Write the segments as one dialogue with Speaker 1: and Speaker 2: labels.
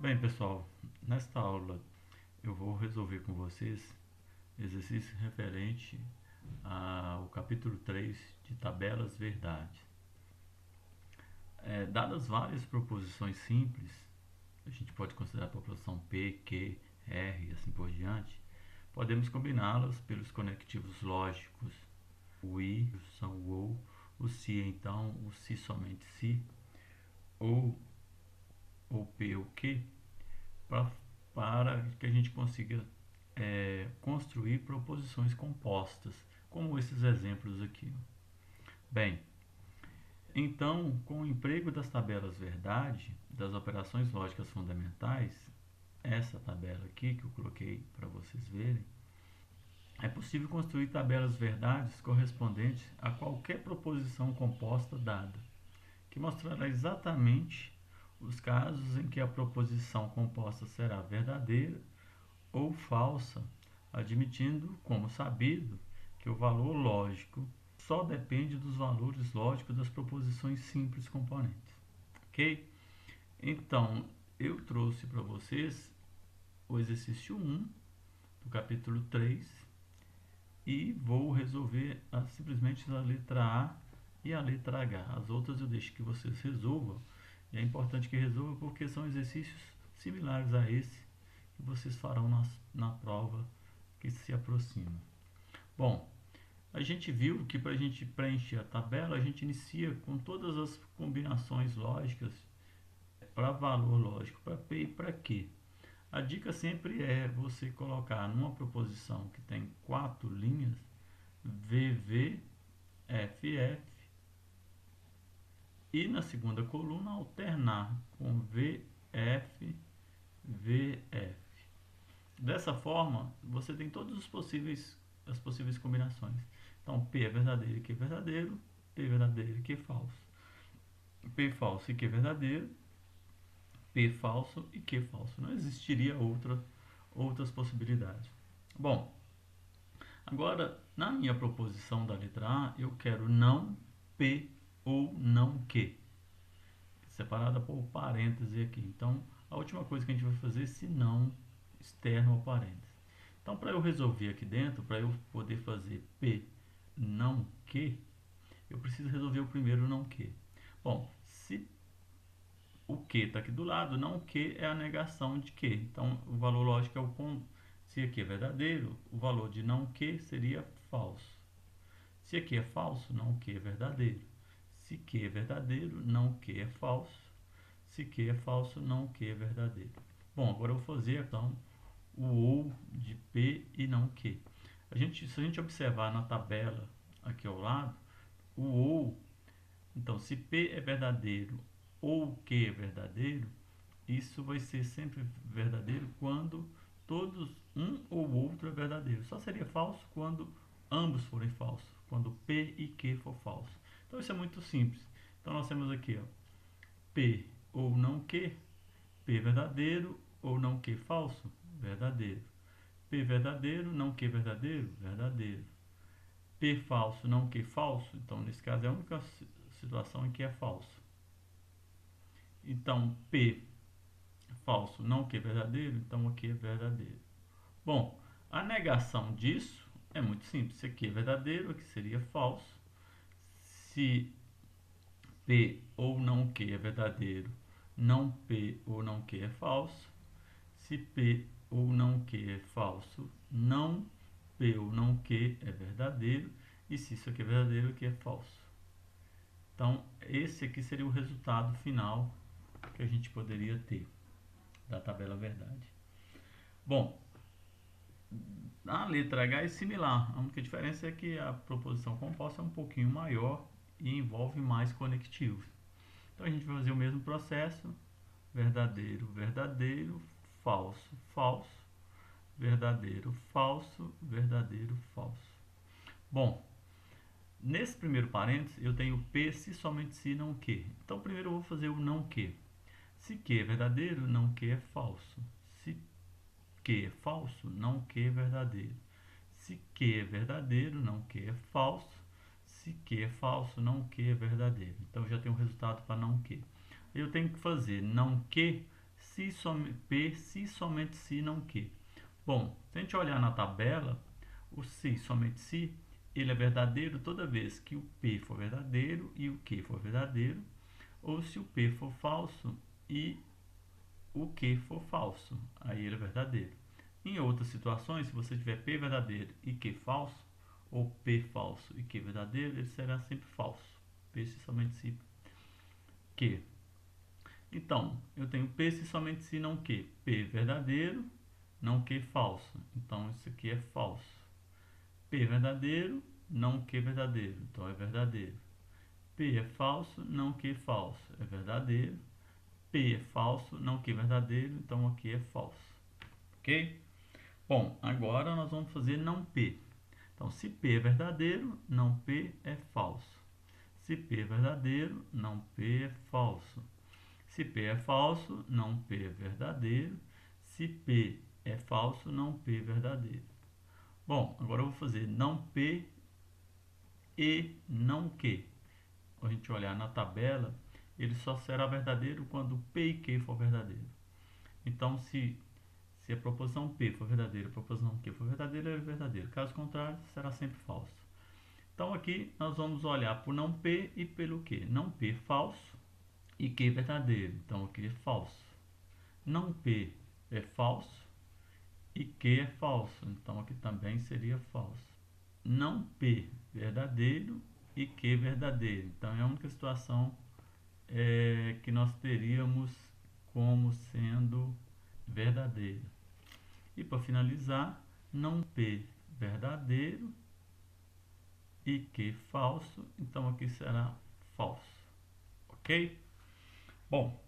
Speaker 1: Bem, pessoal, nesta aula eu vou resolver com vocês exercício referente ao capítulo 3 de tabelas verdade. Dadas várias proposições simples, a gente pode considerar a proposição P, Q, R e assim por diante, podemos combiná-las pelos conectivos lógicos. O I são o ou, o se então, o se somente se, ou o P ou Q, para que a gente consiga construir proposições compostas, como esses exemplos aqui. Bem, então, com o emprego das tabelas verdade, das operações lógicas fundamentais, essa tabela aqui que eu coloquei para vocês verem, é possível construir tabelas verdades correspondentes a qualquer proposição composta dada, que mostrará exatamente os casos em que a proposição composta será verdadeira ou falsa, admitindo, como sabido, que o valor lógico só depende dos valores lógicos das proposições simples componentes. Ok? Então, eu trouxe para vocês o exercício 1 do capítulo 3 e vou resolver simplesmente a letra A e a letra H. As outras eu deixo que vocês resolvam. E é importante que resolvam porque são exercícios similares a esse que vocês farão na prova que se aproxima. Bom, a gente viu que para a gente preencher a tabela, a gente inicia com todas as combinações lógicas para valor lógico, para P e para Q. A dica sempre é você colocar numa proposição que tem 4 linhas, VV, FF, e na segunda coluna alternar com VF, VF. Dessa forma, você tem todas as possíveis combinações. Então, P é verdadeiro e Q é verdadeiro, P é verdadeiro e Q é falso. P falso e Q é verdadeiro, P falso e Q falso. Não existiria outras possibilidades. Bom, agora, na minha proposição da letra A, eu quero não P ou não Q, separada por parêntese aqui. Então, a última coisa que a gente vai fazer é se não externo ao parêntese. Então, para eu resolver aqui dentro, para eu poder fazer P não Q, eu preciso resolver o primeiro não Q. Bom, se o Q está aqui do lado, não Q é a negação de Q. Então, o valor lógico é o ponto. Se aqui é verdadeiro, o valor de não Q seria falso. Se aqui é falso, não Q é verdadeiro. Se Q é verdadeiro, não Q é falso. Se Q é falso, não Q é verdadeiro. Bom, agora eu vou fazer então o ou de P e não Q. Se a gente observar na tabela aqui ao lado, o ou, então se P é verdadeiro ou Q é verdadeiro, isso vai ser sempre verdadeiro quando todos um ou outro é verdadeiro. Só seria falso quando ambos forem falsos, quando P e Q for falso. Então isso é muito simples. Então nós temos aqui, ó, P ou não Q, P verdadeiro ou não Q falso, verdadeiro. P verdadeiro, não Q verdadeiro, verdadeiro. P falso, não Q falso, então nesse caso é a única situação em que é falso. Então P falso, não Q verdadeiro, então aqui é verdadeiro. Bom, a negação disso é muito simples. Se aqui é verdadeiro, aqui seria falso. Se P ou não Q é verdadeiro, não P ou não Q é falso. Se P ou não Q é falso, não P ou não Q é verdadeiro. E se isso aqui é verdadeiro, aqui é falso. Então, esse aqui seria o resultado final que a gente poderia ter da tabela verdade. Bom, a letra H é similar. A única diferença é que a proposição composta é um pouquinho maior e envolve mais conectivos. Então, a gente vai fazer o mesmo processo. Verdadeiro, verdadeiro, falso, falso, verdadeiro, falso, verdadeiro, falso. Bom, nesse primeiro parênteses eu tenho P se somente se não Q. Então primeiro eu vou fazer o não Q. Se Q é verdadeiro, não Q é falso. Se Q é falso, não Q é verdadeiro. Se Q é verdadeiro, não Q é falso. Se Q é falso, não Q é verdadeiro. Então já tenho um resultado para não Q. Eu tenho que fazer não Q P se somente se não que. Bom, se a gente olhar na tabela, o se somente se, ele é verdadeiro toda vez que o P for verdadeiro e o Q for verdadeiro, ou se o P for falso e o Q for falso, aí ele é verdadeiro. Em outras situações, se você tiver P verdadeiro e Q falso, ou P falso e Q verdadeiro, ele será sempre falso. P se somente se Q. Então, eu tenho P se somente se não Q. P verdadeiro, não Q falso. Então, isso aqui é falso. P verdadeiro, não Q verdadeiro. Então, é verdadeiro. P é falso, não Q falso. É verdadeiro. P é falso, não Q verdadeiro. Então, aqui é falso. Ok? Bom, agora nós vamos fazer não P. Então, se P é verdadeiro, não P é falso. Se P é verdadeiro, não P é falso. Se P é falso, não P é verdadeiro. Se P é falso, não P é verdadeiro. Bom, agora eu vou fazer não P e não Q. Quando a gente olhar na tabela, ele só será verdadeiro quando P e Q for verdadeiro. Então, se a proposição P for verdadeira e a proposição Q for verdadeira, ele é verdadeiro. Caso contrário, será sempre falso. Então, aqui nós vamos olhar por não P e pelo Q. Não P falso e Q verdadeiro. Então, aqui é falso. Não P é falso e Q é falso. Então, aqui também seria falso. Não P verdadeiro e Q verdadeiro. Então, é a única situação que nós teríamos como sendo verdadeira. E para finalizar, não P verdadeiro e Q falso. Então, aqui será falso. Ok? Bom,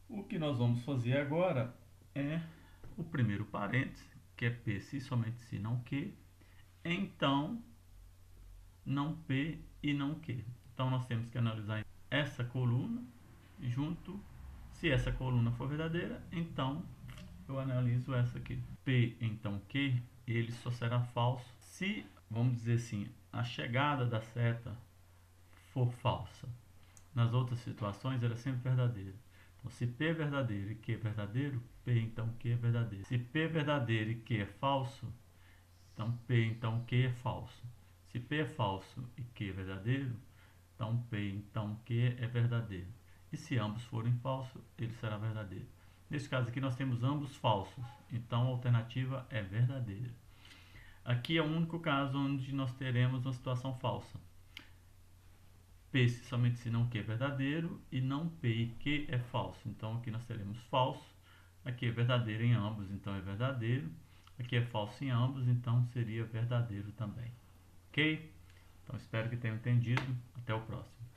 Speaker 1: o que nós vamos fazer agora é o primeiro parênteses, que é P se somente se não Q. Então, não P e não Q. Então, nós temos que analisar essa coluna junto. Se essa coluna for verdadeira, então eu analiso essa aqui. P, então Q, ele só será falso se, vamos dizer assim, a chegada da seta for falsa. Nas outras situações, ela é sempre verdadeira. Então, se P é verdadeiro e Q é verdadeiro, P então Q é verdadeiro. Se P é verdadeiro e Q é falso, então P então Q é falso. Se P é falso e Q é verdadeiro, então P então Q é verdadeiro. E se ambos forem falsos, ele será verdadeiro. Nesse caso aqui nós temos ambos falsos, então a alternativa é verdadeira. Aqui é o único caso onde nós teremos uma situação falsa. P se somente se não Q é verdadeiro e não P e Q é falso. Então aqui nós teremos falso. Aqui é verdadeiro em ambos, então é verdadeiro. Aqui é falso em ambos, então seria verdadeiro também. Ok? Então espero que tenham entendido. Até o próximo.